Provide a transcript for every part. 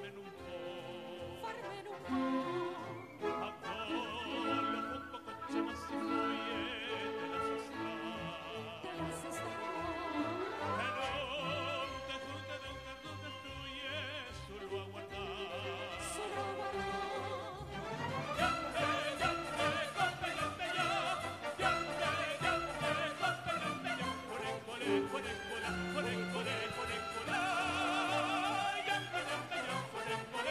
farmen un po', farmen un po'. avvollo un po' coccia ma si foie della sesta, Della sesta, e non te fluye solo a guardare. solo a guardar. Yampe, yampe, coppe, yampe, ya. Yampe, yampe, coppe, yampe, ya. Colecole, colecola, colecole, colecola. Yampe, yampe, ya, colecole.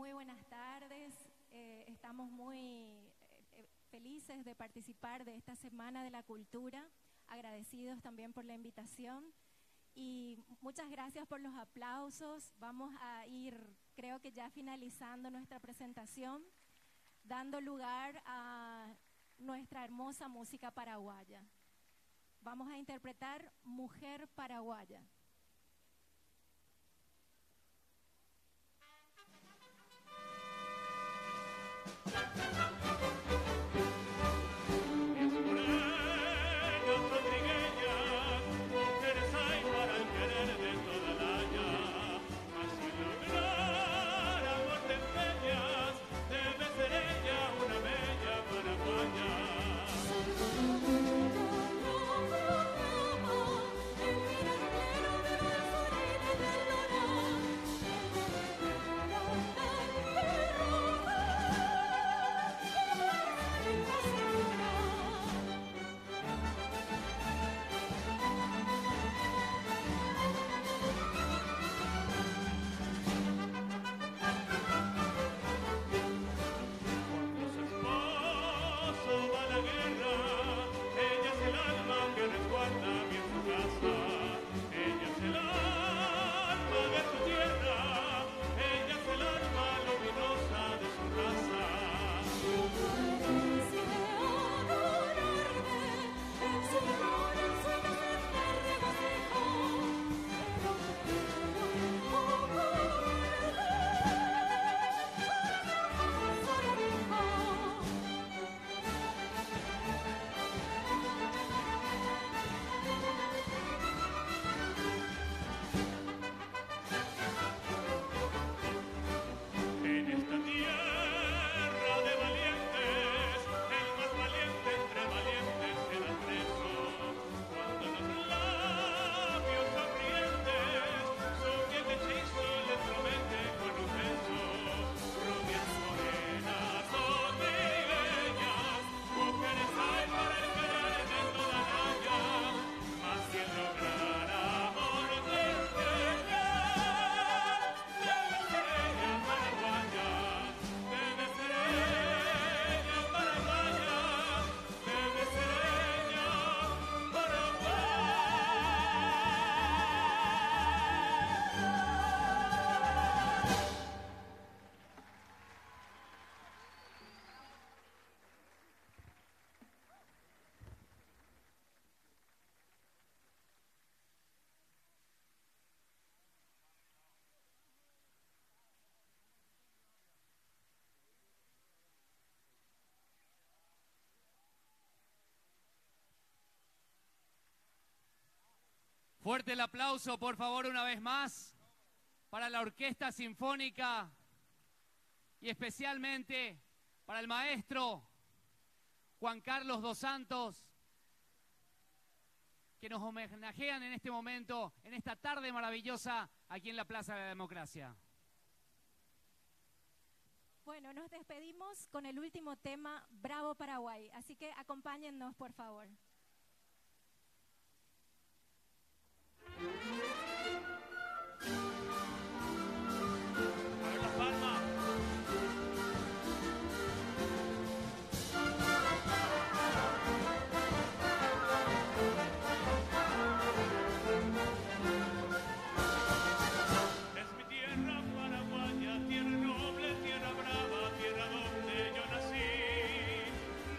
Muy buenas tardes. Estamos muy felices de participar de esta Semana de la Cultura, agradecidos también por la invitación y muchas gracias por los aplausos. Vamos a ir, creo que ya finalizando nuestra presentación, dando lugar a nuestra hermosa música paraguaya. Vamos a interpretar Mujer Paraguaya. Fuerte el aplauso, por favor, una vez más, para la Orquesta Sinfónica y especialmente para el maestro Juan Carlos Dos Santos, que nos homenajean en este momento, en esta tarde maravillosa, aquí en la Plaza de la Democracia. Bueno, nos despedimos con el último tema, Bravo Paraguay, así que acompáñennos, por favor. A ver las palmas. Es mi tierra paraguaya, tierra noble, tierra brava, tierra donde yo nací,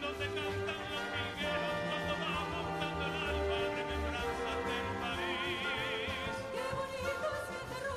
donde cantan los jilgueros cuando va montando el alba, remembranzas del país. ¡Qué bonito siete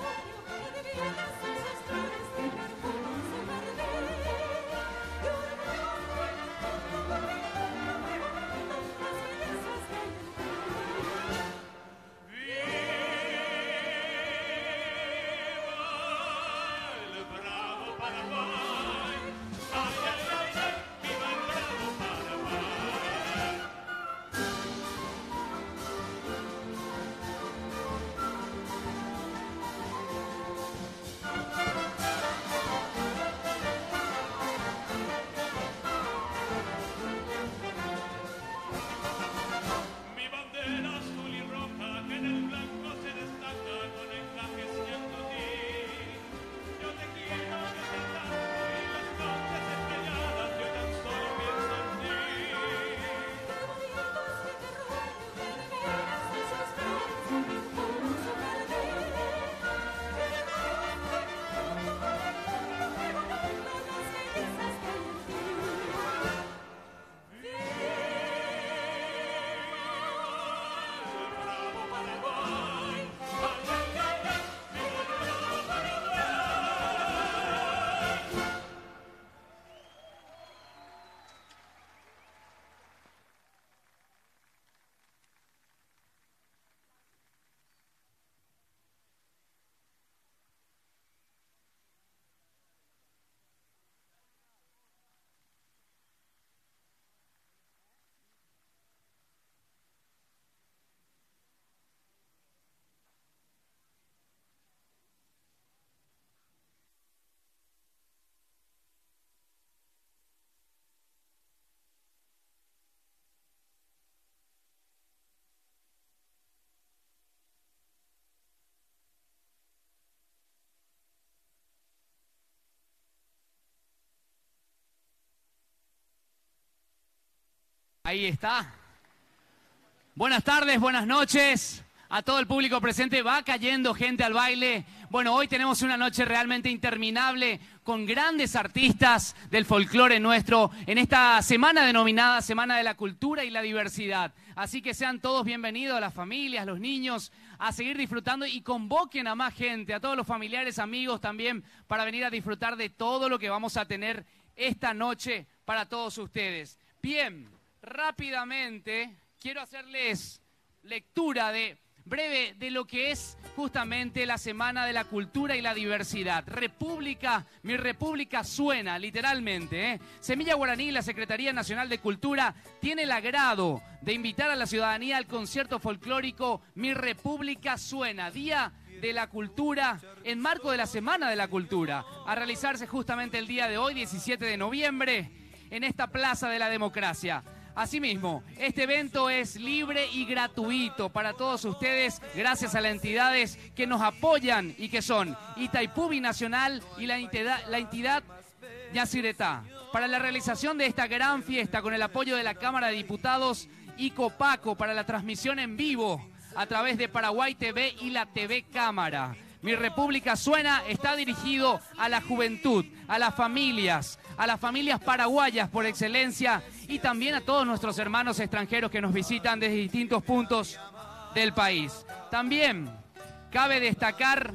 Ahí está. Buenas tardes, buenas noches a todo el público presente. Va cayendo gente al baile. Bueno, hoy tenemos una noche realmente interminable con grandes artistas del folclore nuestro en esta semana denominada Semana de la Cultura y la Diversidad. Así que sean todos bienvenidos, las familias, los niños, a seguir disfrutando y convoquen a más gente, a todos los familiares, amigos también, para venir a disfrutar de todo lo que vamos a tener esta noche para todos ustedes. Bien, rápidamente quiero hacerles lectura breve de lo que es justamente la Semana de la Cultura y la Diversidad. Mi República suena, literalmente, ¿eh? Semilla Guaraní, la Secretaría Nacional de Cultura, tiene el agrado de invitar a la ciudadanía al concierto folclórico Mi República suena, Día de la Cultura, en marco de la Semana de la Cultura, a realizarse justamente el día de hoy, 17 de noviembre, en esta Plaza de la Democracia. Asimismo, este evento es libre y gratuito para todos ustedes, gracias a las entidades que nos apoyan y que son Itaipú Binacional y la entidad Yacyretá. Para la realización de esta gran fiesta, con el apoyo de la Cámara de Diputados y Copaco para la transmisión en vivo a través de Paraguay TV y la TV Cámara. Mi República suena está dirigido a la juventud, a las familias paraguayas por excelencia y también a todos nuestros hermanos extranjeros que nos visitan desde distintos puntos del país. También cabe destacar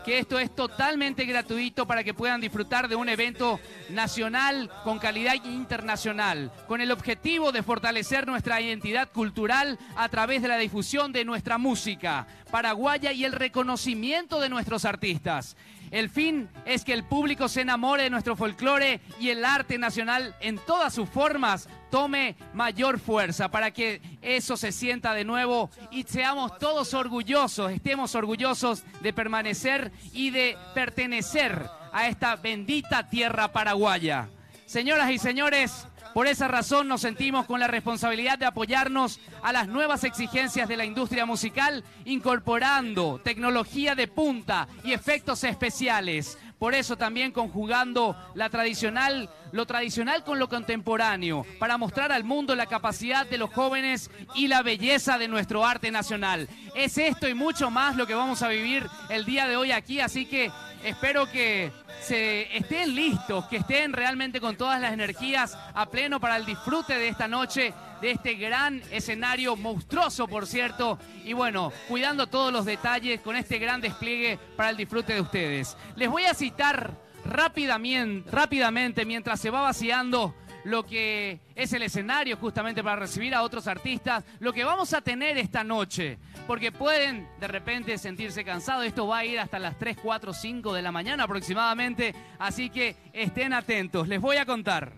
que esto es totalmente gratuito para que puedan disfrutar de un evento nacional con calidad internacional, con el objetivo de fortalecer nuestra identidad cultural a través de la difusión de nuestra música paraguaya y el reconocimiento de nuestros artistas. El fin es que el público se enamore de nuestro folclore y el arte nacional en todas sus formas tome mayor fuerza para que eso se sienta de nuevo y seamos todos orgullosos, estemos orgullosos de permanecer y de pertenecer a esta bendita tierra paraguaya. Señoras y señores, por esa razón nos sentimos con la responsabilidad de apoyarnos a las nuevas exigencias de la industria musical, incorporando tecnología de punta y efectos especiales. Por eso también conjugando lo tradicional con lo contemporáneo, para mostrar al mundo la capacidad de los jóvenes y la belleza de nuestro arte nacional. Es esto y mucho más lo que vamos a vivir el día de hoy aquí, así que espero que estén listos, que estén realmente con todas las energías a pleno para el disfrute de esta noche, de este gran escenario monstruoso, por cierto, y bueno, cuidando todos los detalles con este gran despliegue para el disfrute de ustedes. Les voy a citar rápidamente mientras se va vaciando lo que es el escenario justamente para recibir a otros artistas, lo que vamos a tener esta noche, porque pueden de repente sentirse cansados. Esto va a ir hasta las 3, 4, 5 de la mañana aproximadamente, así que estén atentos. Les voy a contar.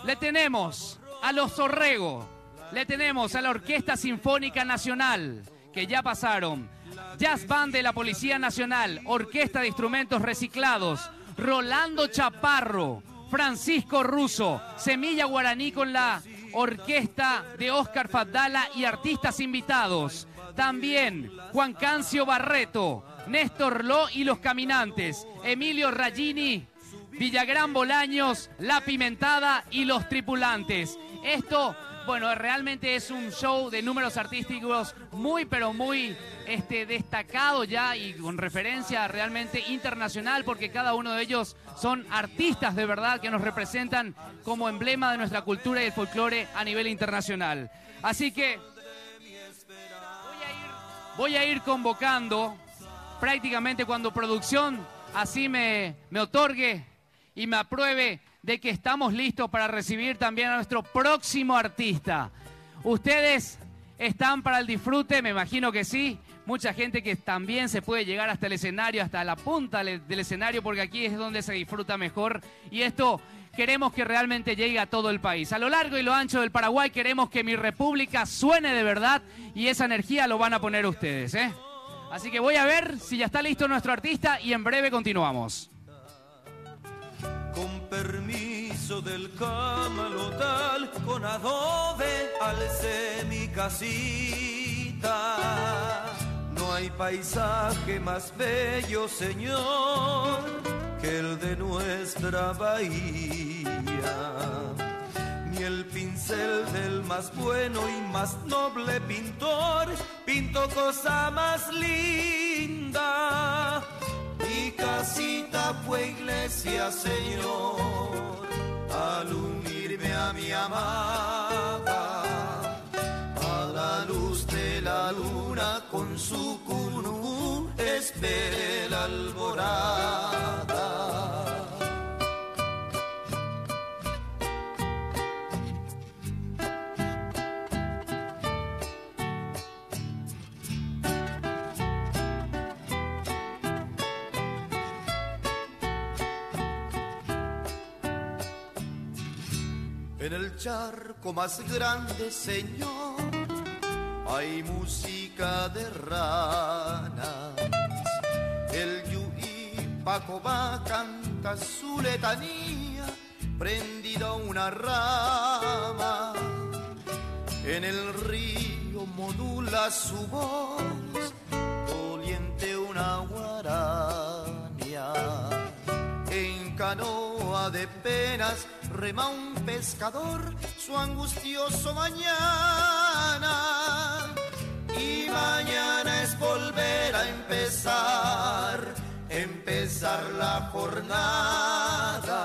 Le tenemos a los Zorrego, le tenemos a la Orquesta Sinfónica Nacional, que ya pasaron, Jazz Band de la Policía Nacional, Orquesta de Instrumentos Reciclados, Rolando Chaparro, Francisco Russo, Semilla Guaraní con la orquesta de Oscar Fadala y artistas invitados. También Juan Cancio Barreto, Néstor Ló y Los Caminantes, Emilio Ragini, Villagrán Bolaños, La Pimentada y Los Tripulantes. Esto, bueno, realmente es un show de números artísticos muy, pero muy destacado ya y con referencia realmente internacional, porque cada uno de ellos son artistas de verdad que nos representan como emblema de nuestra cultura y el folclore a nivel internacional. Así que voy a ir convocando prácticamente cuando producción así me otorgue y me apruebe de que estamos listos para recibir también a nuestro próximo artista. ¿Ustedes están para el disfrute? Me imagino que sí. Mucha gente que también se puede llegar hasta el escenario, hasta la punta del escenario, porque aquí es donde se disfruta mejor. Y esto queremos que realmente llegue a todo el país. A lo largo y lo ancho del Paraguay queremos que Mi República suene de verdad y esa energía lo van a poner ustedes, ¿eh? Así que voy a ver si ya está listo nuestro artista y en breve continuamos. Con permiso del camalotal, con adobe alcé mi casita. No hay paisaje más bello, Señor, que el de nuestra bahía. ni el pincel del más bueno y más noble pintor pintó cosa más linda. Mi casita fue iglesia, Señor, al unirme a mi amada, a la luz de la luna con su cunú esperé la alborada. En el charco más grande, Señor, hay música de ranas. El Yuí Pacobá canta su letanía, prendida a una rama. En el río modula su voz, doliente una guarania. En canoa de penas rema un pescador su angustioso mañana. Y mañana es volver a empezar la jornada.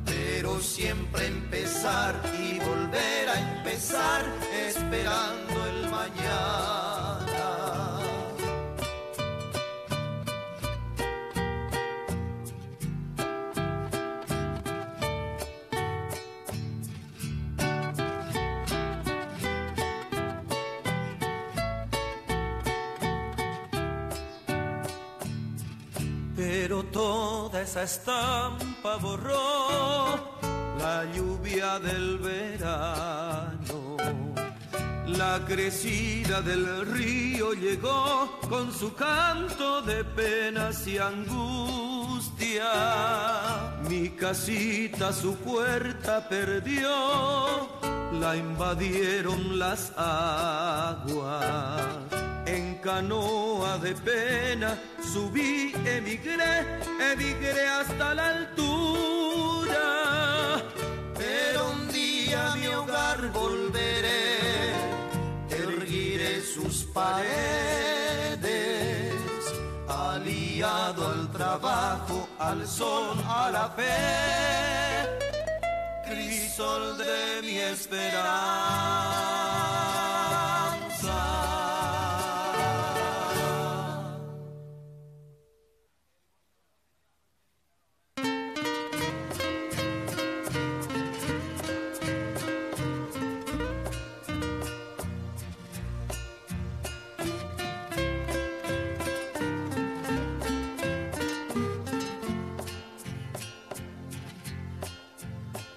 Pero siempre empezar y volver a empezar, esperando el mañana. Pero toda esa estampa borró la lluvia del verano. La crecida del río llegó con su canto de penas y angustia. Mi casita su puerta perdió, la invadieron las aguas. En canoa de pena subí, emigré hasta la altura. Pero un día a mi hogar volveré, erguiré sus paredes, aliado al trabajo, al sol, a la fe, crisol de mi esperanza.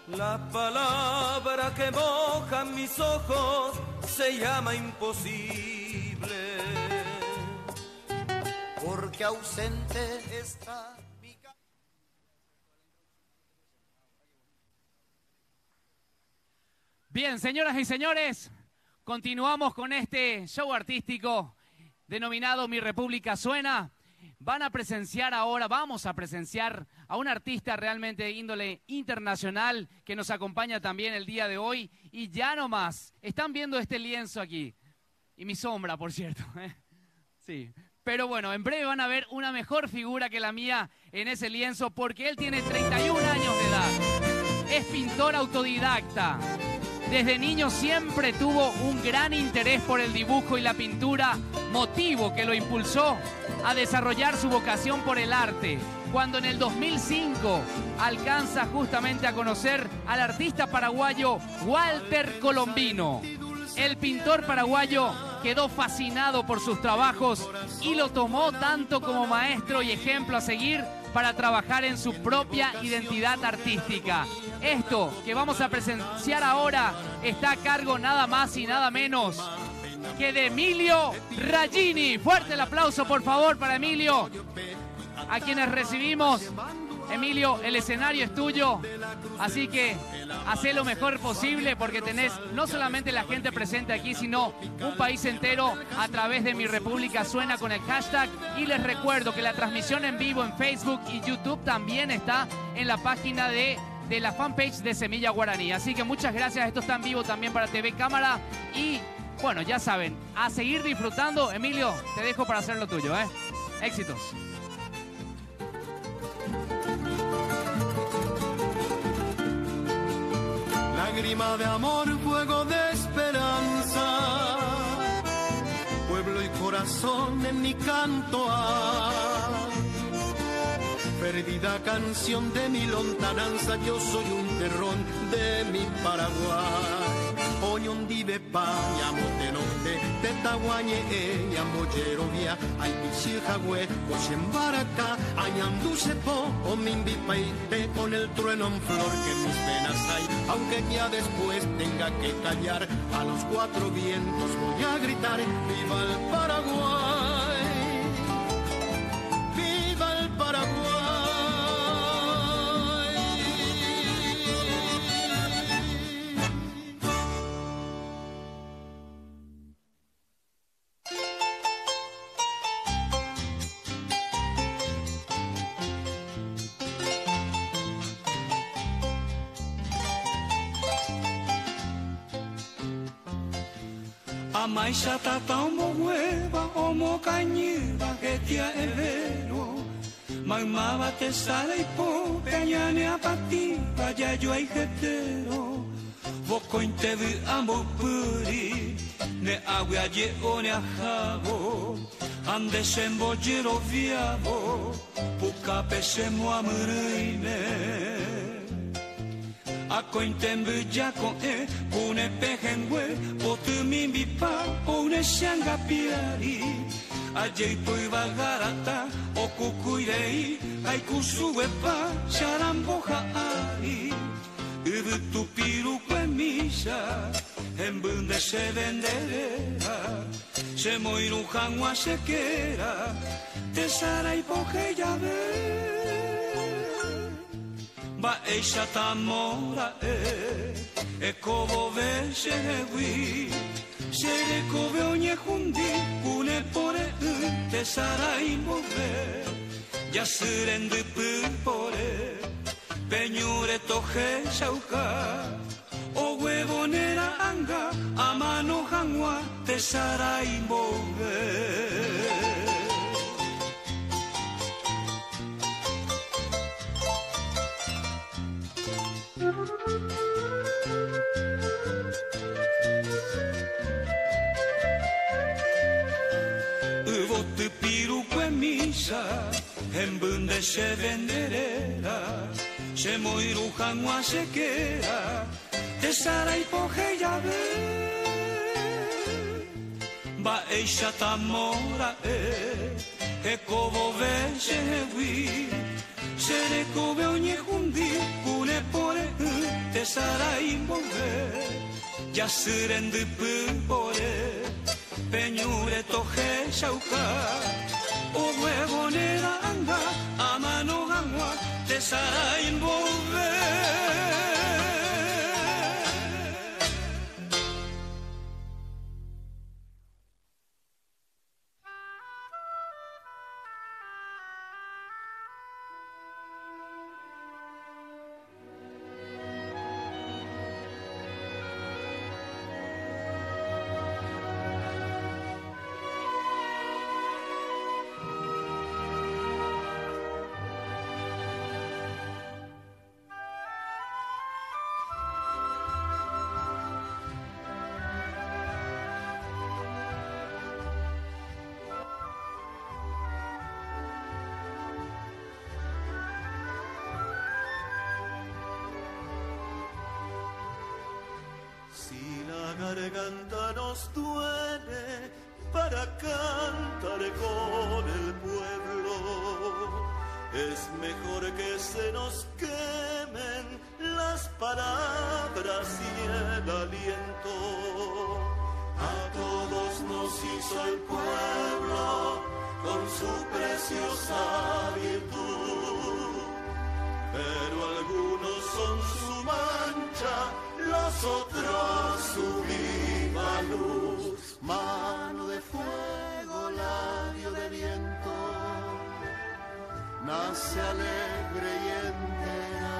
La palabra que moja mis ojos se llama imposible, porque ausente está mi casa. Bien, señoras y señores, continuamos con este show artístico denominado Mi República Suena. Vamos a presenciar a un artista realmente de índole internacional que nos acompaña también el día de hoy. Y ya nomás, están viendo este lienzo aquí. Y mi sombra, por cierto. Sí. Pero bueno, en breve van a ver una mejor figura que la mía en ese lienzo, porque él tiene 31 años de edad. Es pintor autodidacta. Desde niño siempre tuvo un gran interés por el dibujo y la pintura, motivo que lo impulsó a desarrollar su vocación por el arte. Cuando en el 2005 alcanza justamente a conocer al artista paraguayo Walter Colombino. El pintor paraguayo quedó fascinado por sus trabajos y lo tomó tanto como maestro y ejemplo a seguir para trabajar en su propia identidad artística. Esto que vamos a presenciar ahora está a cargo nada más y nada menos que de Emilio Ragini. Fuerte el aplauso, por favor, para Emilio, a quienes recibimos. Emilio, el escenario es tuyo, así que hacé lo mejor posible, porque tenés no solamente la gente presente aquí, sino un país entero a través de Mi República Suena con el hashtag. Y les recuerdo que la transmisión en vivo en Facebook y YouTube también está en la página de de la fanpage de Semilla Guaraní. Así que muchas gracias, esto está en vivo también para TV Cámara y bueno, ya saben, a seguir disfrutando. Emilio, te dejo para hacer lo tuyo, ¿eh? Éxitos. Lágrima de amor, fuego de esperanza, pueblo y corazón en mi canto perdida canción de mi lontananza, yo soy un terrón de mi Paraguay. Oñón dive paña motenonde, tetaguañe ella mollerovia, ay pichijagüe, oshembaracá, añanduse po, o mimbipaite, con el trueno en flor que en mis venas hay, aunque ya después tenga que callar, a los cuatro vientos voy a gritar, viva el Paraguay, viva el Paraguay. Maisha tata omo hueva, omo cañiva que tía evero. Maimaba te sale y po, peñane apativa, ya yo hay jetero. Voco inte vi amo puri, ne agua ye o ne ajabo. Ande se mbojero viavo, puka pese mo amreine. Ako intembe jako kune pehengwe potu mimbi pa one shanga piari ajei poi vagarata okukuirei ai kusue pa sharamboja ari ubu piru misa en bunde se venderera se moiru hangwa se quera te sarai poje ya ve ba eisha tamora e kovo ve shewi shere kove onye hundi kune pore te sarai move ya surende pore peñure toje shauka o huevonera anga a mano hangwa te sarai move. Uvotu piruko e misa, en bunde se venderera, se moiru hangwa se quera, te sarai poje ya ve, ba eisha tamora e kovo ve se wi, se ne kove onye hundi, kune pore te sarai move, ya surendu pore. Peñure toje shauka o huevonera anga a mano gangwa te sarai envolver. Garganta nos duele para cantar con el pueblo. Es mejor que se nos quemen las palabras y el aliento. A todos nos hizo el pueblo con su preciosa virtud, pero algunos son su mancha, los otros su viva luz. Mano de fuego, labio de viento, nace alegre y entera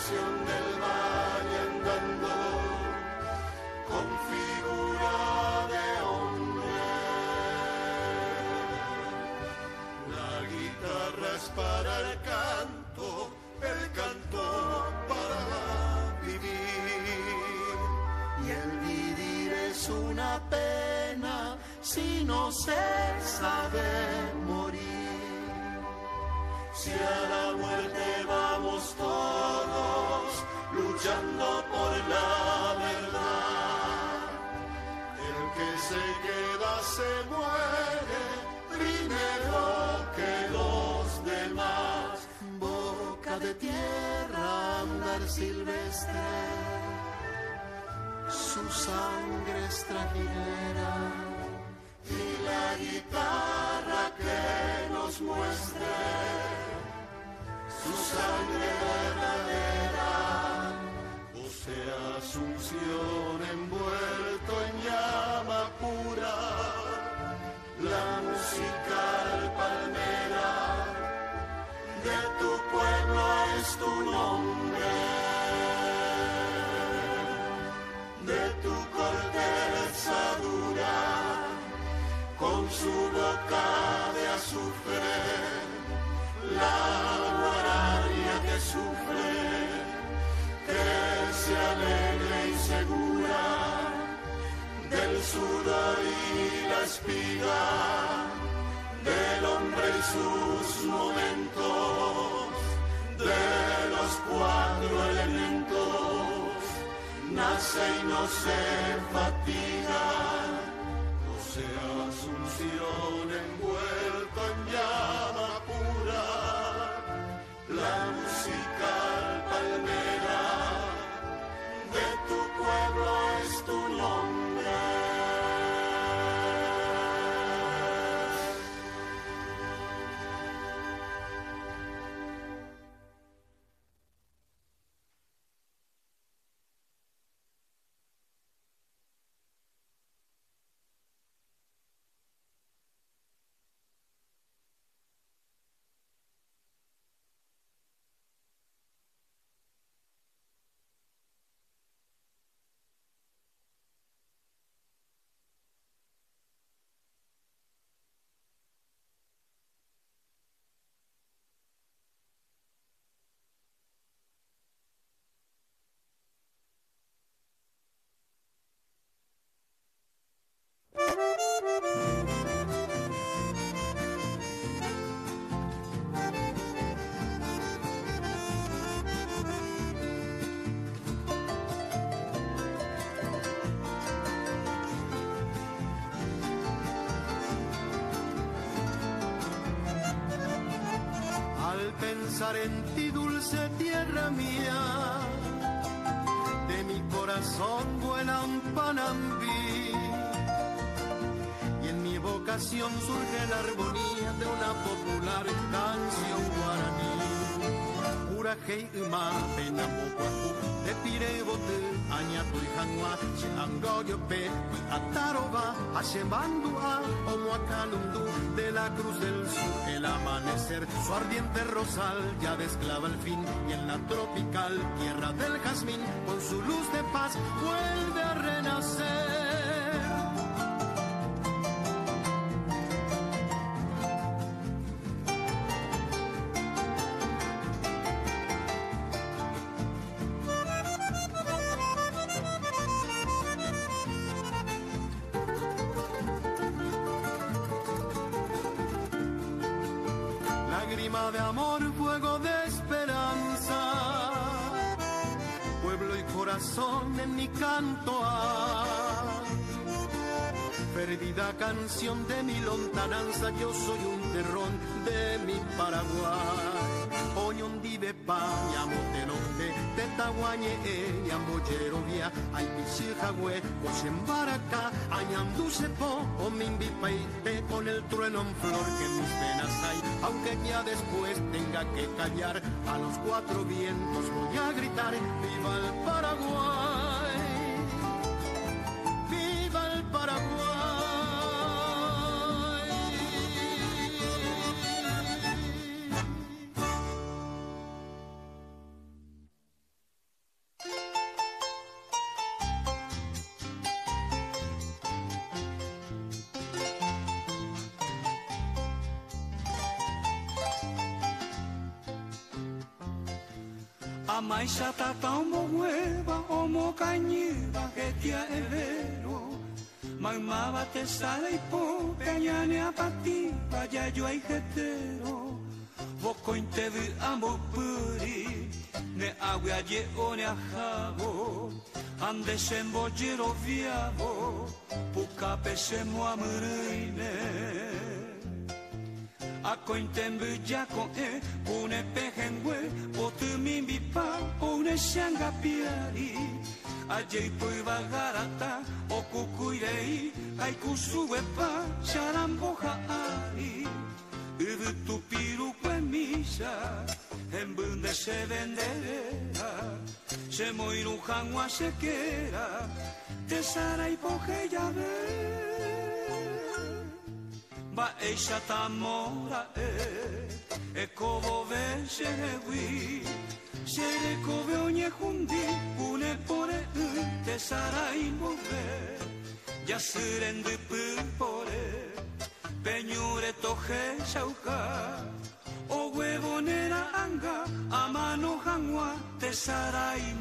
canción del valle andando con figura de hombre. La guitarra es para el canto para vivir. Y el vivir es una pena si no se sabe morir. Si a la muerte vamos todos luchando por la verdad, el que se queda se muere primero que los demás. Boca de tierra, andar silvestre, su sangre es trajinera, y la guitarra que nos muestre su sangre verdadera. O sea, Asunción envuelto en llama pura, la musical palmera de tu pueblo es tu nombre, de tu corteza dura, con su boca de azufre, la guardia que sufre, crece alegre y segura, del sudor y la espiga, del hombre y sus momentos, de los cuatro elementos, nace y no se fatiga. O sea, Asunción envuelta en llama pura, la musical palmera de tu pueblo es tu nombre. Pensar en ti, dulce tierra mía, de mi corazón vuela un panambí, y en mi vocación surge la armonía de una popular canción guaraní. Urajei uma penamokuaku, de pirebote, añatu y janua, se angoyo pe, ataroba, ashembandua, omuacanundu, de la cruz del sur, el amanecer, su ardiente rosal ya desclava el fin, y en la tropical tierra del jazmín, con su luz de paz, vuelve a renacer. Lágrima de amor, fuego de esperanza, pueblo y corazón en mi canto perdida canción de mi lontananza, yo soy un terrón de mi Paraguay. Oñón dive paña motenonde, tetaguañe amboyerovia, ay pichijagüe, cochembaraca, añanduce po, o mimbipaite, con el trueno en flor que en mis venas hay, aunque ya después tenga que callar, a los cuatro vientos voy a gritar, viva el Paraguay, viva el Paraguay. Amaisha tatambo hueva, omo cañiva, que tía evero. Mamaba te sale y po, peñane a pativa, ya yo hay jetero. Voko inte vi amo puri, ne agua ye o ne ajabo. Ande sembo giro viavo, puka pesemo amurine. Ako intembu jako une pehengwe, potu mimbi pa, une shanga piari. Ajei pui vagarata, o kukuirei, kaikusue pa, sharamboja ari. Uvu tupiru misa, en bunde se venderera, se moiru janua sequera, te sara y poje ya ve. Va eisa tamora e kovo ve se wi, se re kove oñe jundi, une pore te sara y move, ya surende pure, peñure toje sauka. O huevonera anga, a mano janua, te sara y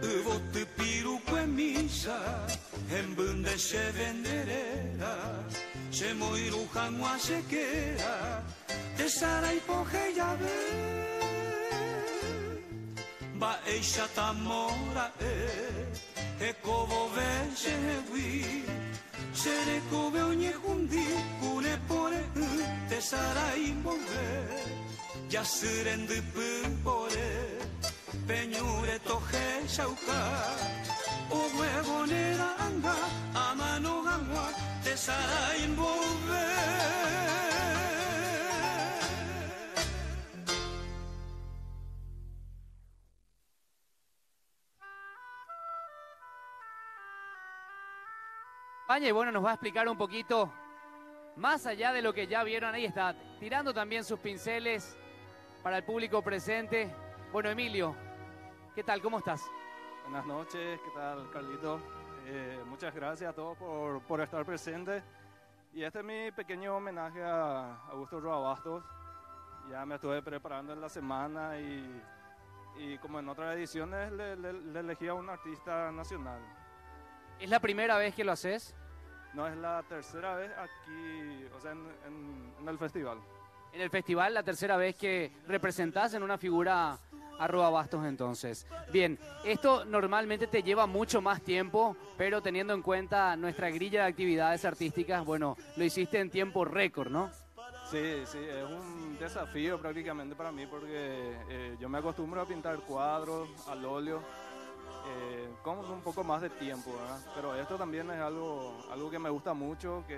Uvo te piruque misa, en bunde se venderera, se moiru janua se quera. Te sara y poje ya ve, va eisa tamora e kovo ve se wi, se re kove oñe jundi, kune pore te sara y move, ya surende pure, peñure toje sauka, o huevonera anga, a mano gangua, te sara y move. Y bueno, nos va a explicar un poquito más allá de lo que ya vieron. Ahí está, tirando también sus pinceles para el público presente. Bueno, Emilio, ¿qué tal? ¿Cómo estás? Buenas noches, ¿qué tal, Carlito? Muchas gracias a todos por estar presentes. Y este es mi pequeño homenaje a Augusto Roa Bastos. Ya me estuve preparando en la semana y como en otras ediciones le elegí a un artista nacional. ¿Es la primera vez que lo haces? No, es la tercera vez aquí, o sea, en el festival. En el festival, la tercera vez que representás en una figura a Roa Bastos entonces. Bien, esto normalmente te lleva mucho más tiempo, pero teniendo en cuenta nuestra grilla de actividades artísticas, bueno, lo hiciste en tiempo récord, ¿no? Sí, es un desafío prácticamente para mí porque yo me acostumbro a pintar cuadros al óleo. Con un poco más de tiempo, ¿verdad? Pero esto también es algo que me gusta mucho, que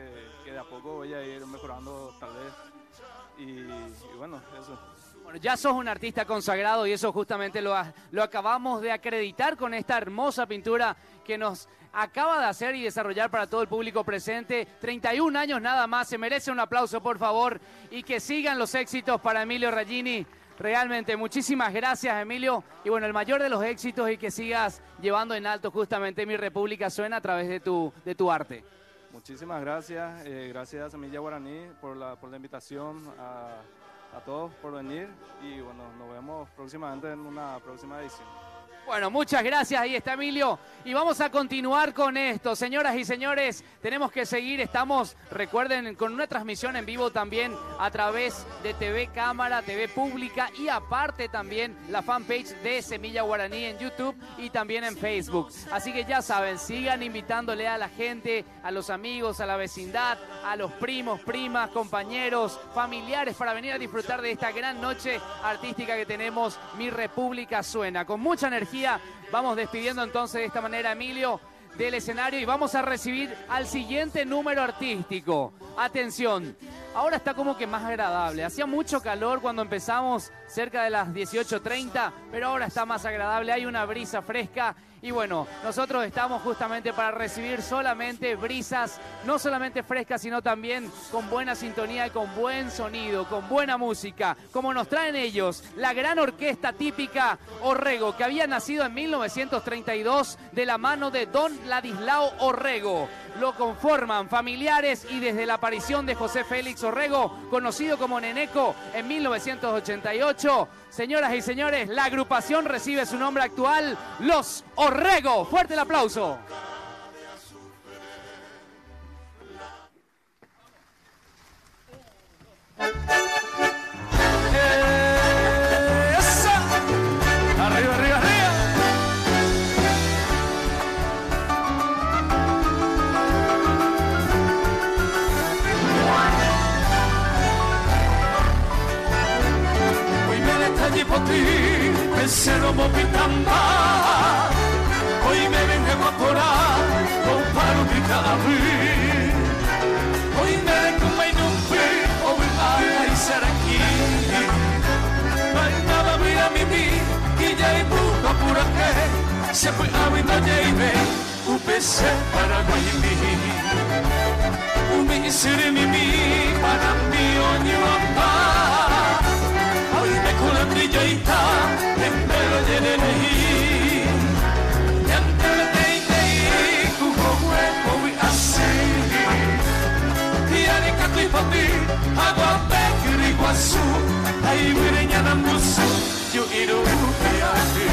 de a poco voy a ir mejorando tal vez. Y bueno, eso. Bueno, ya sos un artista consagrado y eso justamente lo acabamos de acreditar con esta hermosa pintura que nos acaba de hacer y desarrollar para todo el público presente. 31 años nada más, se merece un aplauso por favor y que sigan los éxitos para Emilio Ragini. Realmente, muchísimas gracias, Emilio. Y bueno, el mayor de los éxitos y que sigas llevando en alto justamente Mi República Suena a través de tu arte. Muchísimas gracias. Gracias a Semilla Guaraní por la invitación, a todos por venir. Y bueno, nos vemos próximamente en una próxima edición. Bueno, muchas gracias, ahí está Emilio. Y vamos a continuar con esto. Señoras y señores, tenemos que seguir. Estamos, recuerden, con una transmisión en vivo también a través de TV Cámara, TV Pública y aparte también la fanpage de Semilla Guaraní en YouTube y también en Facebook. Así que ya saben, sigan invitándole a la gente, a los amigos, a la vecindad, a los primos, primas, compañeros, familiares para venir a disfrutar de esta gran noche artística que tenemos. Mi República Suena. Con mucha energía vamos despidiendo entonces de esta manera a Emilio del escenario y vamos a recibir al siguiente número artístico. Atención, ahora está como que más agradable. Hacía mucho calor cuando empezamos, cerca de las 18:30, pero ahora está más agradable, hay una brisa fresca. Y bueno, nosotros estamos justamente para recibir solamente brisas, no solamente frescas, sino también con buena sintonía y con buen sonido, con buena música, como nos traen ellos, la gran orquesta típica Orrego, que había nacido en 1932 de la mano de don Ladislao Orrego. Lo conforman familiares y desde la aparición de José Félix Orrego, conocido como Neneco, en 1988. Señoras y señores, la agrupación recibe su nombre actual, Los Orrego. Fuerte el aplauso. Arriba, arriba, arriba. Por ti, pensero mopitamba. Hoy me vengo a evaporar, con paro grita abrir. Hoy me vengo a inumir, hoy a ser aquí. Mandaba mira mimi, y ya hay buca por aquí. Se fue a window lleve, un pese para guayimí. Un misiri mimi, para mi oño amba. Hoy me culandrillo y ta, en pelo llene de hi. Y ante me teite, cujo hueco y así. Y aricato y papi, agua pekiri guasu. Ahí vireña nambusu, yo iru que aquí.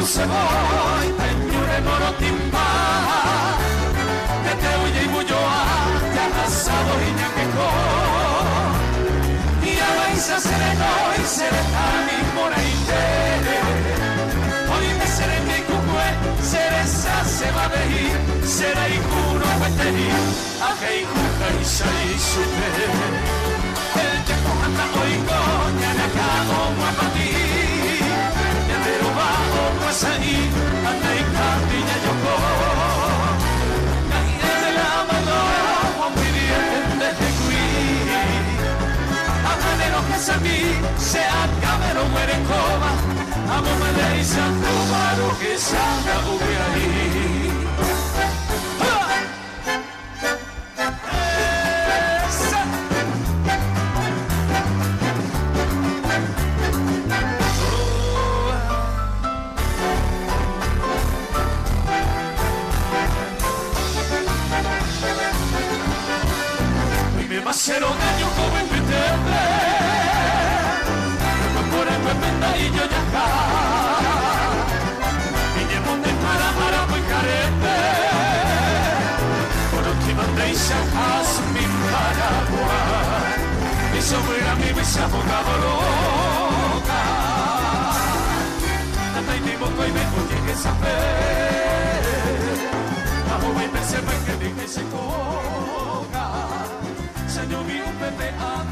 Se voy, peñure moro timba, de te huye y bulloa, ya asado y ñaqueco. Y a baisa sereno y seretani por ahí tere. Hoy me seré mi cucue, seresa se va de ir, será y juro cueteri, a que y juca y sai supe. El tiempo anda hoy coña, na cago guapati. Pero bajo pues ahí anda y capilla yoko. Nadie de la mano con mi bien de cuí. A manero que se mí se acabe no muere en coma. Amo me de santo paro que salga hubiera ahí. Ser un año joven que te ve, por el pependa y yo ya acá. Y llevo de para muy carete, por última de Isaac mi Paraguay. Mi sobrina mi visa abogado loca. Tata y mi boco y me oye que saber. Vamos a perceber que dije se coca. Señor mío, Pepe, a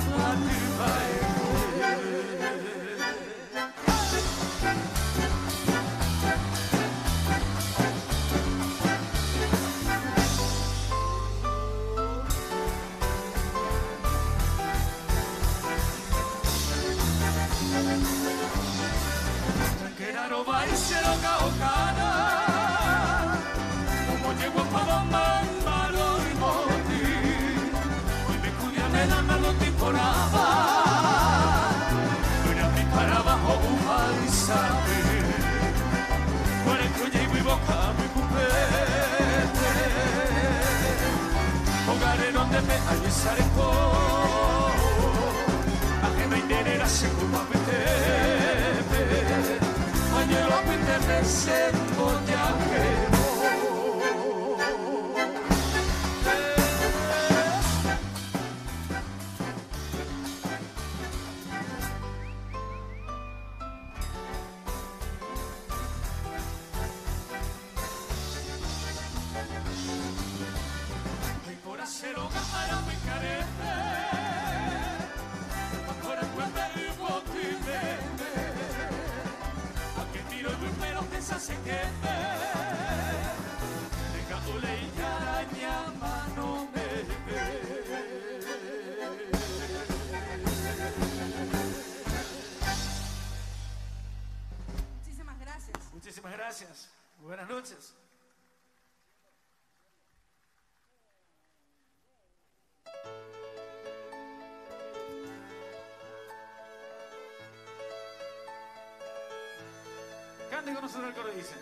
lucero caocana, como llegó a Paloma, Maro y Moti, hoy me cuidan en la mano temporada, voy a picar abajo un paisaje, por el cuello y mi boca mi cupete, hogares donde me hay sareco, ajena y nerera se culpa meteme, añelo a meterme seco ya quemo. Muchísimas gracias. Buenas noches. Cante con nosotros el coro dice.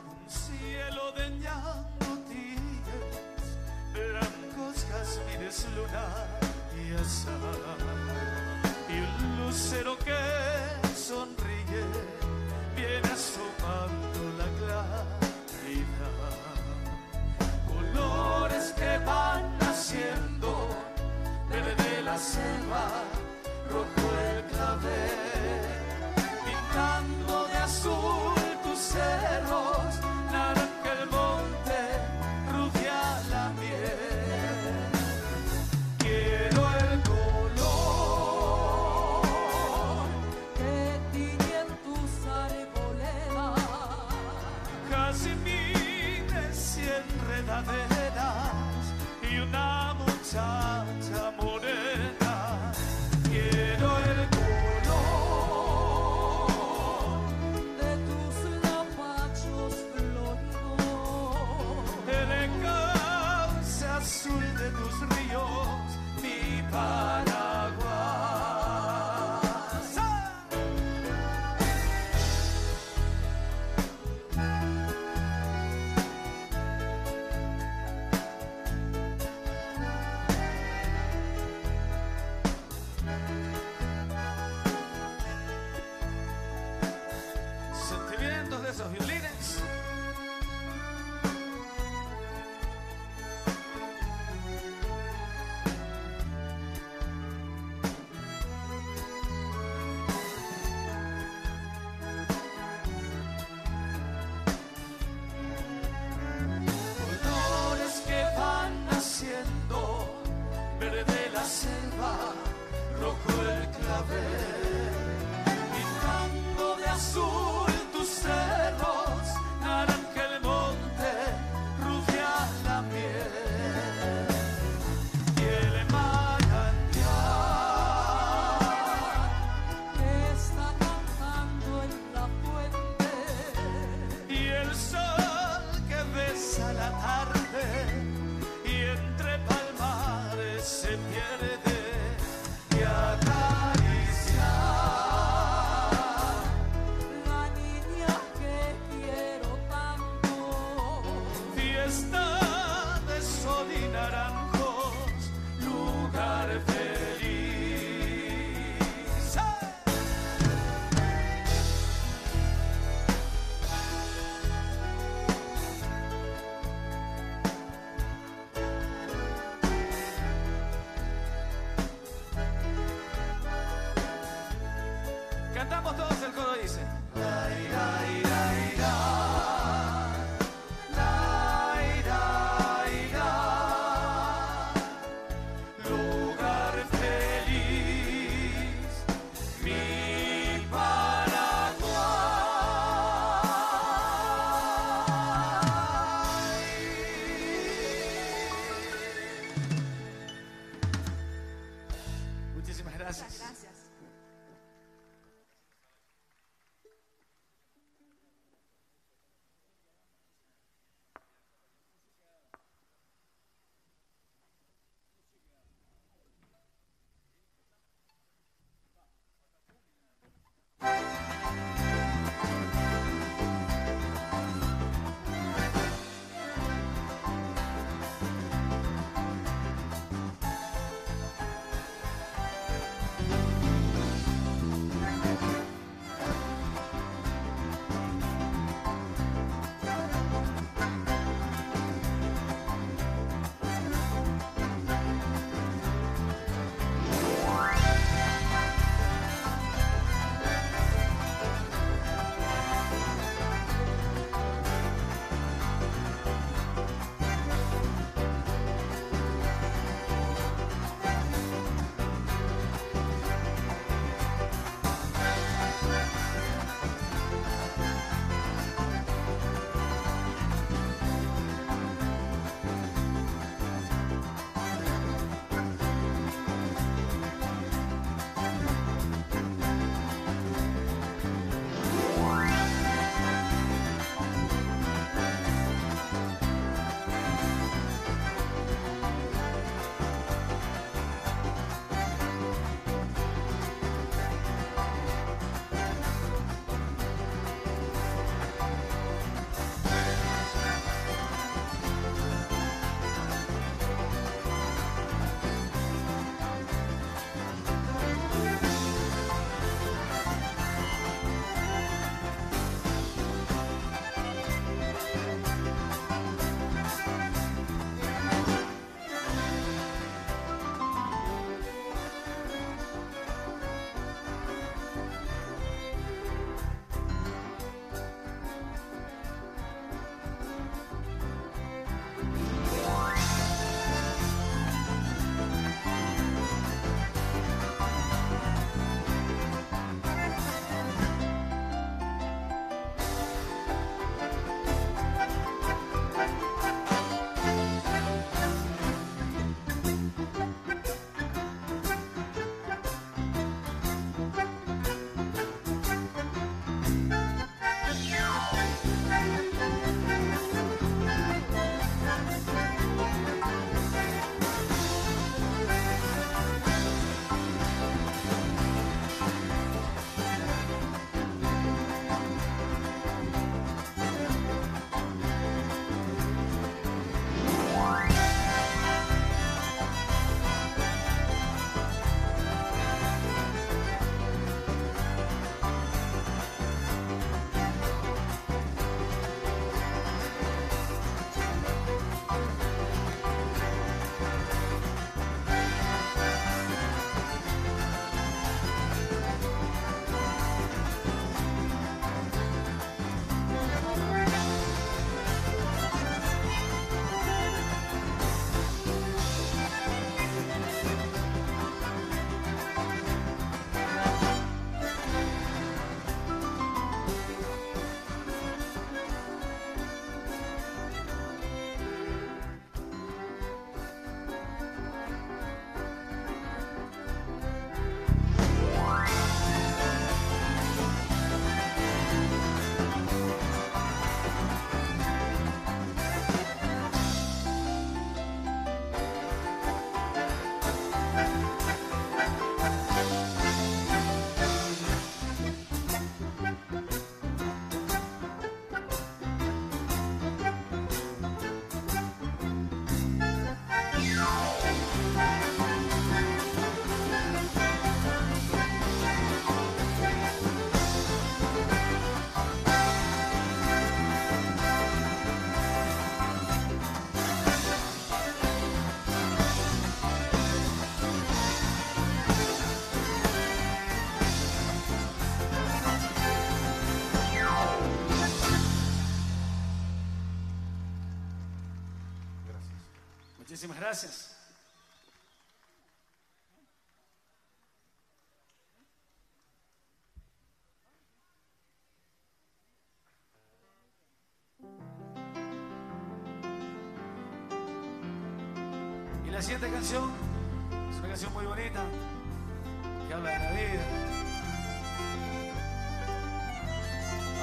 Un cielo de ñango tienes, blancos jazmines lunar y azar, y un lucero que sonríe, viene asomando la claridad. Colores que van naciendo, verde la selva, rojo el clavel, pintando de azul tus cerros, naranja el monte, rubia la miel. Quiero el color que tiñen tus arboledas, jazmines y enredaderas y una muchacha morena. Quiero el color de tus lapachos floridos, el cauce azul de tus ríos, mi Paraguay. ¡Sa! Sentimientos de esos violines. Colores que van naciendo, verde la selva, rojo el clavel, pintando de azul tus cerros, naranja el monte, rubia la miel, y el manantial que está cantando en la fuente, y el sol que besa la tarde, y entre palmares se pierde y acariciar la niña que quiero tanto. Fiesta de sol y naranjos, lugar feliz. ¡Hey! Cantamos todos, el coro dice. Lugar feliz mi Paraguay. Muchísimas gracias. Muchas gracias. Muchísimas gracias. la siguiente canción es una canción muy bonita que habla de la vida.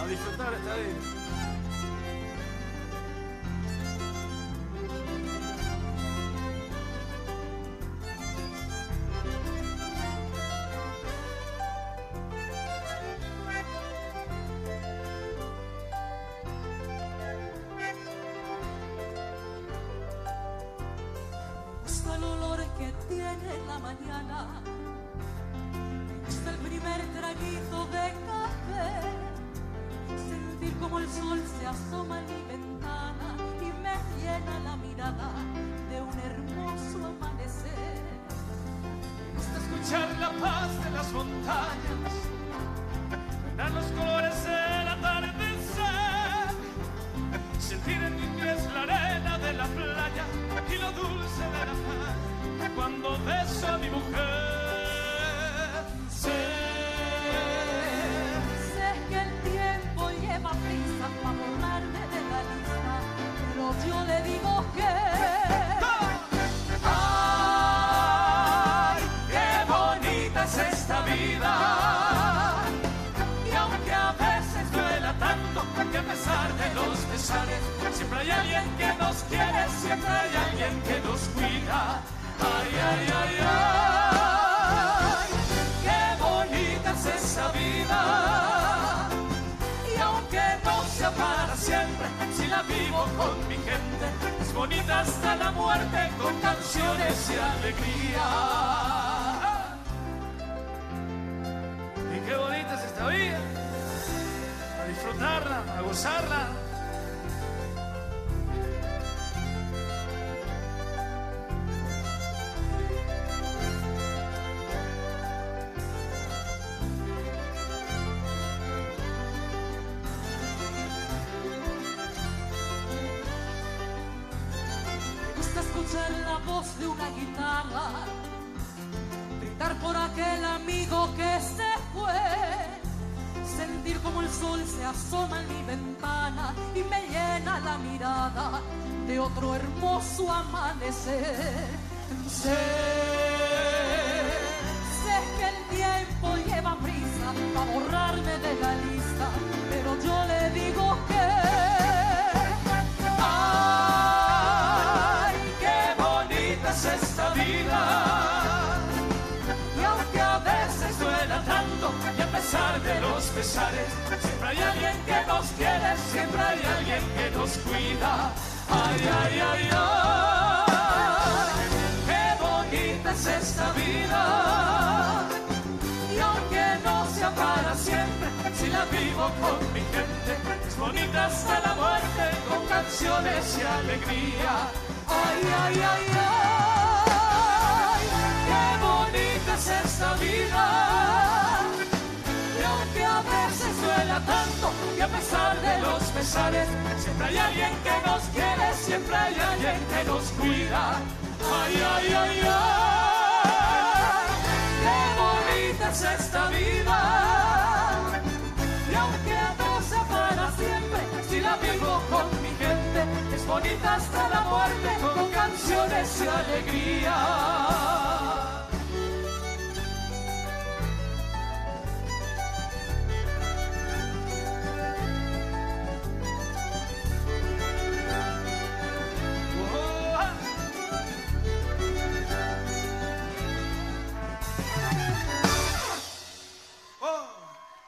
A disfrutar esta vida. El olor que tiene la mañana, hasta el primer traguito de café, sentir como el sol se asoma en mi ventana y me llena la mirada de un hermoso amanecer. Hasta escuchar la paz de las montañas, ver los colores del atardecer, sentir en mis pies la arena de la playa y lo dulce de la paz cuando beso a mi mujer. Sé que el tiempo lleva prisa para borrarme de la lista, pero yo le digo que ¡ay, qué bonita es esta vida! Y aunque a veces duela tanto, que a pesar de los pesares, siempre hay alguien que nos quiere, siempre hay alguien que nos cuida. Ay, ay, ay, ay, qué bonita es esa vida. Y aunque no sea para siempre, si la vivo con mi gente, es bonita hasta la muerte, con canciones y alegría. Y qué bonita es esta vida, a disfrutarla, a gozarla. Escuchar la voz de una guitarra, gritar por aquel amigo que se fue, sentir como el sol se asoma en mi ventana y me llena la mirada de otro hermoso amanecer. Sé que el tiempo lleva prisa para borrarme de la lista, pero yo le digo que es esta vida. Y aunque a veces duela tanto, y a pesar de los pesares, siempre hay alguien que nos quiere, siempre hay alguien que nos cuida. Ay, ay, ay, ay, qué bonita es esta vida. Y aunque no sea para siempre, si la vivo con mi gente, es bonita hasta la muerte, con canciones y alegría. Ay, ay, ay, ay, qué bonita es esta vida. Y aunque a veces duela tanto, y a pesar de los pesares, siempre hay alguien que nos quiere, siempre hay alguien que nos cuida. Ay, ay, ay, ay, qué bonita es esta vida. Y aunque no sea para siempre, si la vivo con mi gente, es bonita hasta la muerte, con canciones y alegría.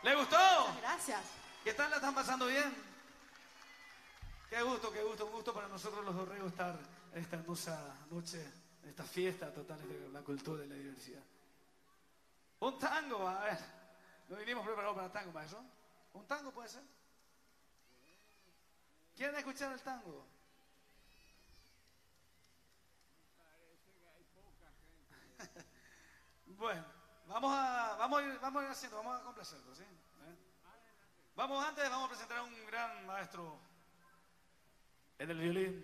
¿Le gustó? Muchas gracias. ¿Qué tal la están pasando bien? Qué gusto, un gusto para nosotros los Dorrego estar en esta hermosa noche, en esta fiesta total de la cultura y la diversidad. Un tango, a ver, no vinimos preparados para tango, maestro. ¿Un tango puede ser? ¿Quieren escuchar el tango? Bueno, vamos a ir haciendo, vamos a complacerlo, ¿sí? Vamos a presentar a un gran maestro en el violín.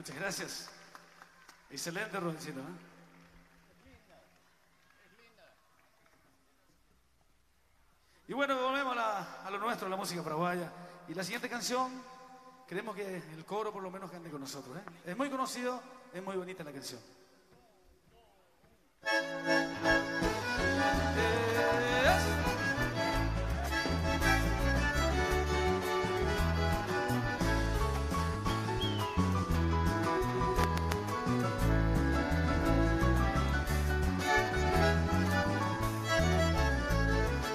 Muchas gracias. Excelente, Rubensito, ¿eh? Y bueno, volvemos a lo nuestro, a la música paraguaya. Y la siguiente canción, queremos que el coro por lo menos cante con nosotros, ¿eh? Es muy conocido, es muy bonita la canción.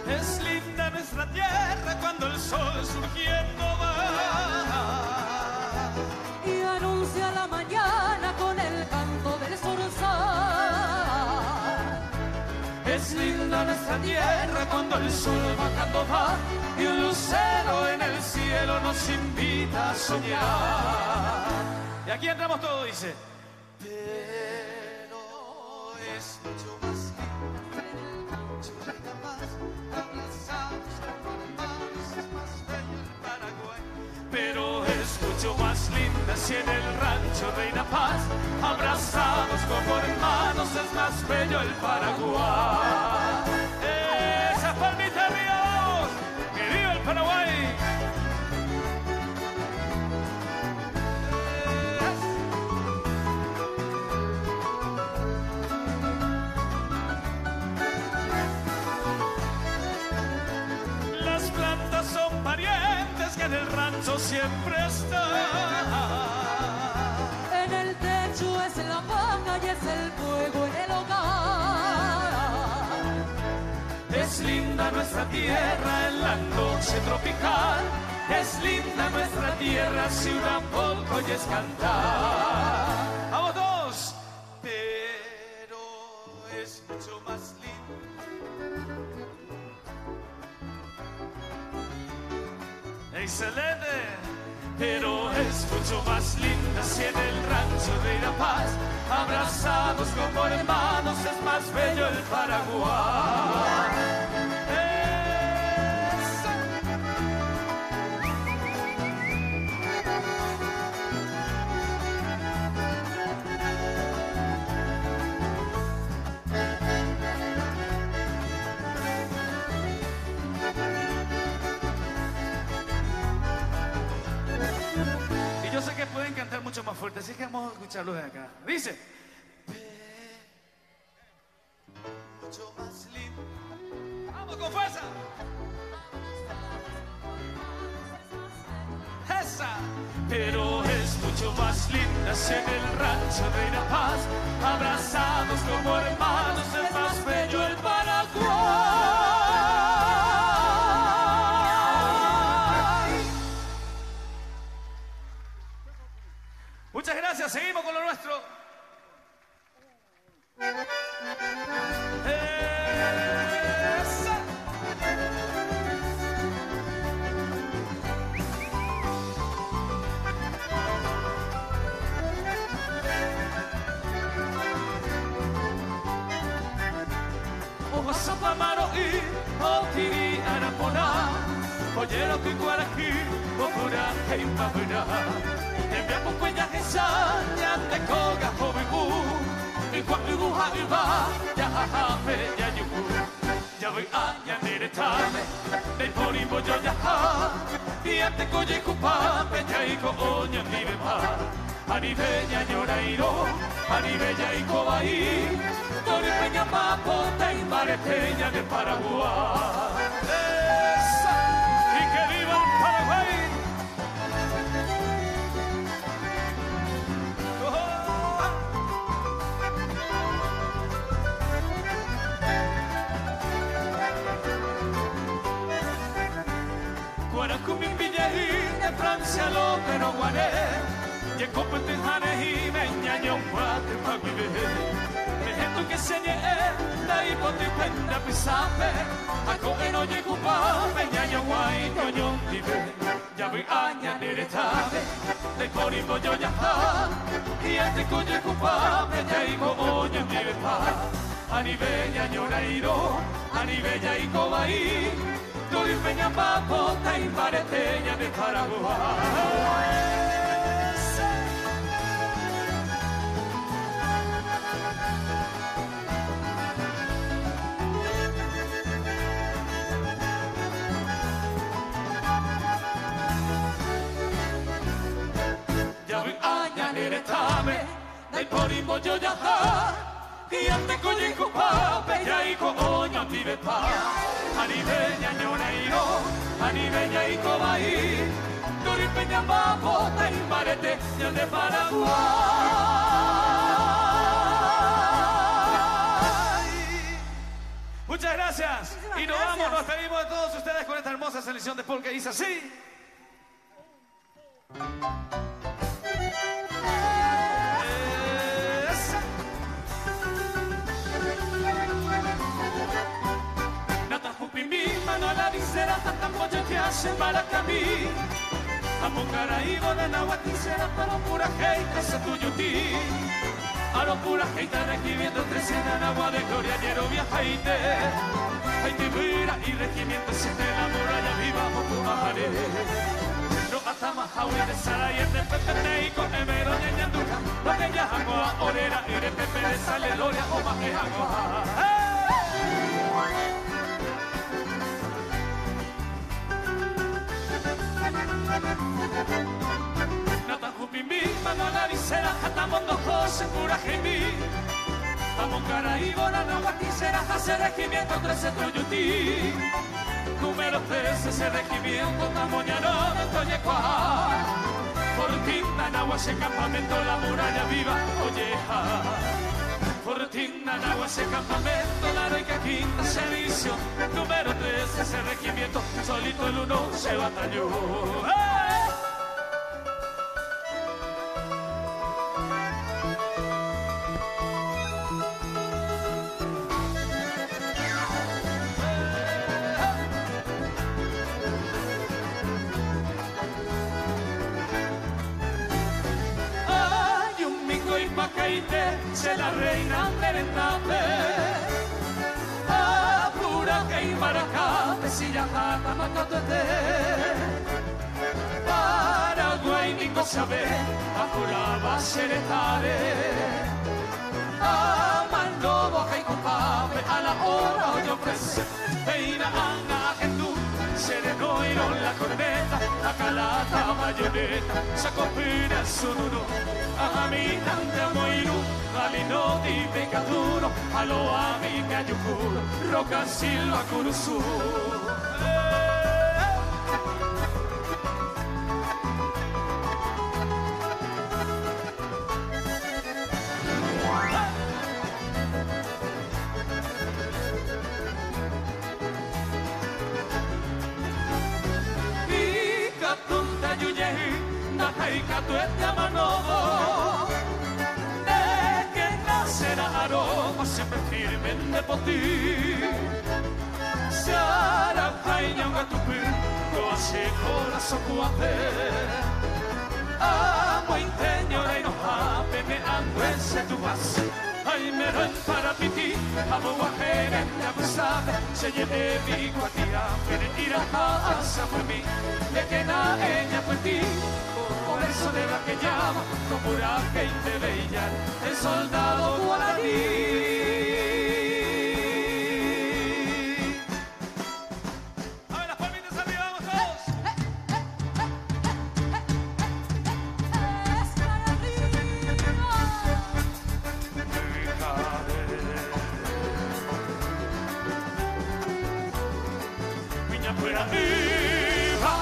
Es linda nuestra tierra cuando el sol surgiendo va y anuncia la mañana con el canto del zorzal. Es linda nuestra tierra cuando el sol bajando va y un lucero en el cielo nos invita a soñar. Y aquí entramos todos, dice. Pero es mucho más lindo en el rancho de La Paz, abrazados con hermanos, es más bello el Paraguay. Pero es mucho más linda si en el rancho Reina Paz, abrazados como hermanos, es más bello el Paraguay. Esas palmitas arriba, vamos, que viva el Paraguay. Las plantas son parientes que en el rancho siempre están. En el techo es la paja y es el fuego en el hogar. Es linda nuestra tierra en la noche tropical. Es linda nuestra tierra si una polca oyes cantar. ¡Vamos todos! Pero es mucho más lindo. ¡Excelente! Pero es mucho más linda si en el rancho de La Paz, abrazados como hermanos, es más bello el Paraguay. Yo sé que pueden cantar mucho más fuerte, así que vamos a escucharlo de acá. Dice. Mucho más lindo. ¡Vamos con fuerza! ¡Esa! Pero es mucho más linda si en el rancho de La Paz, abrazados como hermanos, es más bello el Paraguay. Muchas gracias, seguimos con lo nuestro. ¡Esa! Zapamaro y Otiri Arapona, Ollero Kikuaraki, Okura Heimabura, Tembiapo Cuella Gesanya, Tekoga Hobibu, Iguaku Haiba, Yahape Yayuku, Yavi Aya Neretame, Neporimbo Yoyaha, Yateko Yekupa, Pechaiko Oña Nibepa, Anibella Yorairo, Anibella Ikobai. Peña Mapota y Mareteña de Paraguay. ¡Esa! ¡Y que viva el Paraguay! Cuaracumin Villají de Francia lo pero guané. Llegó Petejane y Meñaño Guate Paguibé. Que se la hipotipenda pisape, a coger no llegó pa, peña guay, coño, vive, ya voy aña neretabe, de corimbo yo ya ha, y este coño cupa, peña y coño, vive pa, a niveña llorairo, a niveña y cobaí, tu y peña papota y mareteña de Paraguay. dai porimbo joyaha, kiante koyiko pa, peyaiko oño tibe pa, anibeña ñoneiro, anibeña iko bai, doripeña babo, taimarete, ñande Paraguay. Muchas gracias. Y nos vamos, nos despedimos de todos ustedes con esta hermosa selección de polka que dice así. Será tan pollo que hace Maracamí. Amo Caraíbo de Nahuatl para pura hate ese tuyo ti. A lo pura hate regimiento 13 en agua de gloria lleno viajaite. Haite mira y regimiento 7 la muralla viva moco majare. No atama hawi de Saray de Pepe Neico Emero ñañanduca. Lo que ya agua orera y de Pepe de Sale Loria o más que agua. Natahupimbi, Manalarisera, Hatamondo Jose, Pura Jimbi. Vamos Caraíbo, Nahuatl, hace regimiento 13 Tuyutí. Número 13, ese regimiento, Tamoñano, Toyecuá. Por Quintana, ese campamento, la muralla viva, Olleja. Por Quintana, ese campamento, la heroica quinta servicio. Número 13, ese regimiento, solito el uno se batalló. Se la reina merendate a pura que imbaracate si ya jata matatote Paraguay ningo sabe a pura baseretare a mandobo que incupable a la hora yo ofrece peina anga gendú serenoiro la corneta a calata bayoneta sacopina sununu a mi tanta moiru Alino di pecaduro, alo a mi cayucuro, roca silva curusu. Ika tunta yuyehi, nakaika tueta manovo. Será aroma siempre firme de poti. Será jaina un gatupi, lo hace corazón cuate. Amo inteño y no jape me ando ese tu base. Ay me ven para piti, amo guajere me abusabe. Se lleve mi guatía, viene ir a casa por mí. De que na ella fue ti. Por eso de la que llama, con pura gente bella, el soldado guaraní. A ver, las palmitas arriba, vamos todos. Es para arriba. Piña por arriba.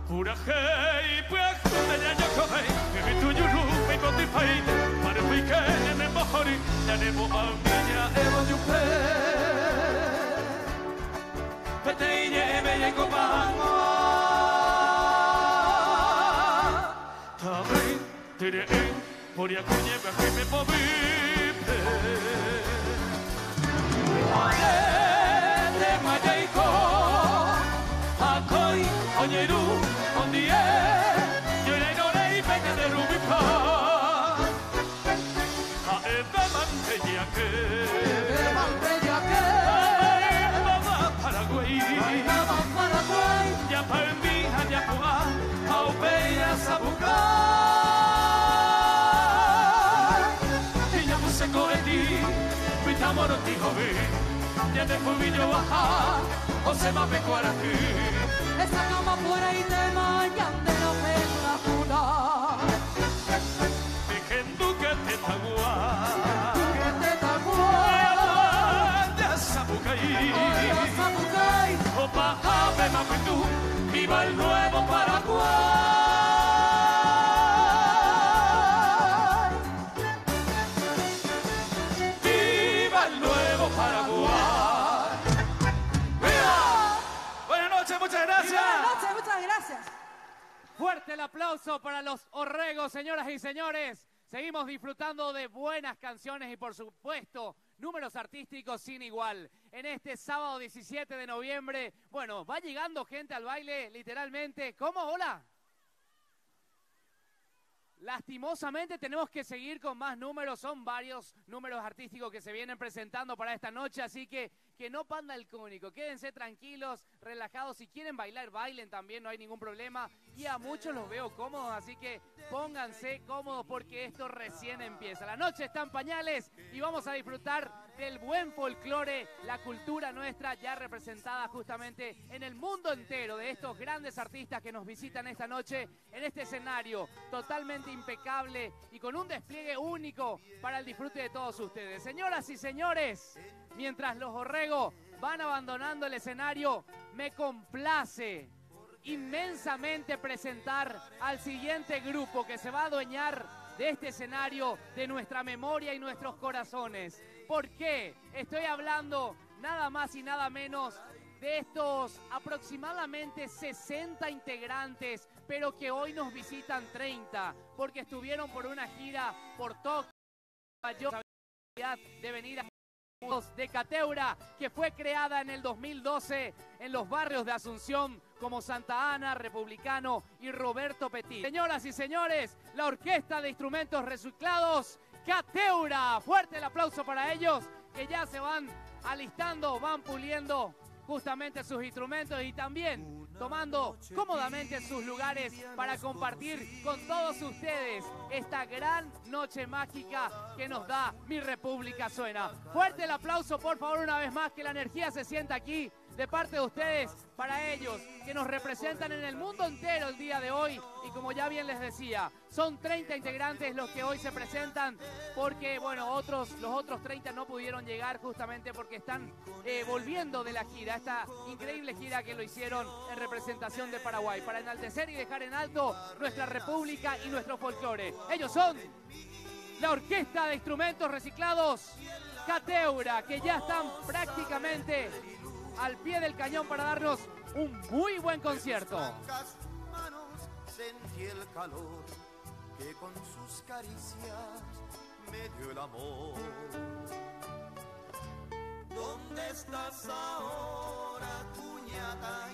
Pura hei, pues de ya yo coge, que mi tuyo rupe con ti faite, para mi que me mojori, ya nemo a niña evo yupe. Pete y me llego pango. También tere por ya coñe me me moví. de Mayaiko, Akoi, Oñeru, Ondie, Yorenore y Peña de Rubipa, Aebe Manteyaque, Baba Paraguay, Ya Palmi, Anyapua, Aupeya Sabuca, Iñapuse Coeti, Pitamoro Tijovi, Ya de Fubillo Baja, José Mape Cuarají. Esa cama fuera y te mañan de la pena pura. Pequendo que te tagua, Que te tagua, de Sabucay, Sabucay, Opa Ave Mapitu, viva el nuevo Paraguay. Viva el nuevo Paraguay. ¡Viva! Buenas noches, muchas gracias. Buenas noches, muchas gracias. Fuerte el aplauso para los Orregos, señoras y señores. Seguimos disfrutando de buenas canciones y, por supuesto, números artísticos sin igual. En este sábado 17 de noviembre, bueno, va llegando gente al baile, literalmente. ¿Cómo? Hola. Lastimosamente tenemos que seguir con más números, son varios números artísticos que se vienen presentando para esta noche, así que no panda el cúnico, quédense tranquilos, relajados, si quieren bailar, bailen también, no hay ningún problema, y a muchos los veo cómodos, así que pónganse cómodos porque esto recién empieza. La noche está en pañales y vamos a disfrutar del buen folclore, la cultura nuestra ya representada justamente en el mundo entero, de estos grandes artistas que nos visitan esta noche en este escenario totalmente impecable y con un despliegue único para el disfrute de todos ustedes. Señoras y señores, mientras los Orregos van abandonando el escenario, me complace inmensamente presentar al siguiente grupo que se va a adueñar de este escenario, de nuestra memoria y nuestros corazones. ¿Por qué? Estoy hablando nada más y nada menos de estos aproximadamente 60 integrantes, pero que hoy nos visitan 30, porque estuvieron por una gira por Tokio, de venir a de Cateura, que fue creada en el 2012 en los barrios de Asunción como Santa Ana, Republicano y Roberto Petit. Señoras y señores, la Orquesta de Instrumentos Reciclados, Cateura. Fuerte el aplauso para ellos, que ya se van alistando, van puliendo justamente sus instrumentos y también tomando cómodamente sus lugares para compartir con todos ustedes esta gran noche mágica que nos da Mi República Suena. Fuerte el aplauso, por favor, una vez más, que la energía se sienta aquí de parte de ustedes para ellos, que nos representan en el mundo entero el día de hoy. Y como ya bien les decía, son 30 integrantes los que hoy se presentan, porque bueno, los otros 30 no pudieron llegar justamente porque están volviendo de la gira, esta increíble gira que lo hicieron en representación de Paraguay, para enaltecer y dejar en alto nuestra república y nuestro folclore. Ellos son la Orquesta de Instrumentos Reciclados, Cateura, que ya están prácticamente al pie del cañón para darnos un muy buen concierto. Sentí el calor que con sus caricias me dio el amor. ¿Dónde estás ahora, cuñada?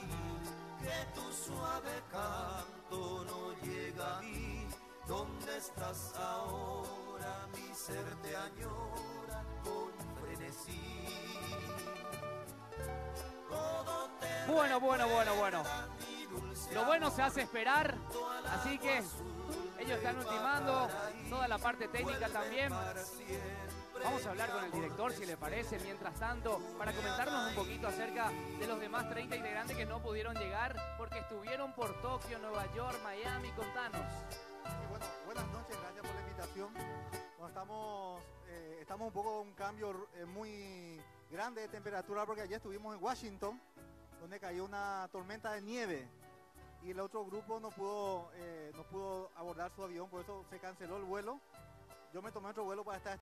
Que tu suave canto no llega a mí. ¿Dónde estás ahora? Mi ser te añora con frenesí. Bueno. Lo bueno se hace esperar, así que ellos están ultimando, toda la parte técnica también. Vamos a hablar con el director, si le parece, mientras tanto, para comentarnos un poquito acerca de los demás 30 integrantes que no pudieron llegar porque estuvieron por Tokio, Nueva York, Miami. Contanos. Bueno, buenas noches, gracias por la invitación. Bueno, estamos un poco en un cambio muy grande de temperatura porque ayer estuvimos en Washington, donde cayó una tormenta de nieve y el otro grupo no pudo abordar su avión, por eso se canceló el vuelo. Yo me tomé otro vuelo para estar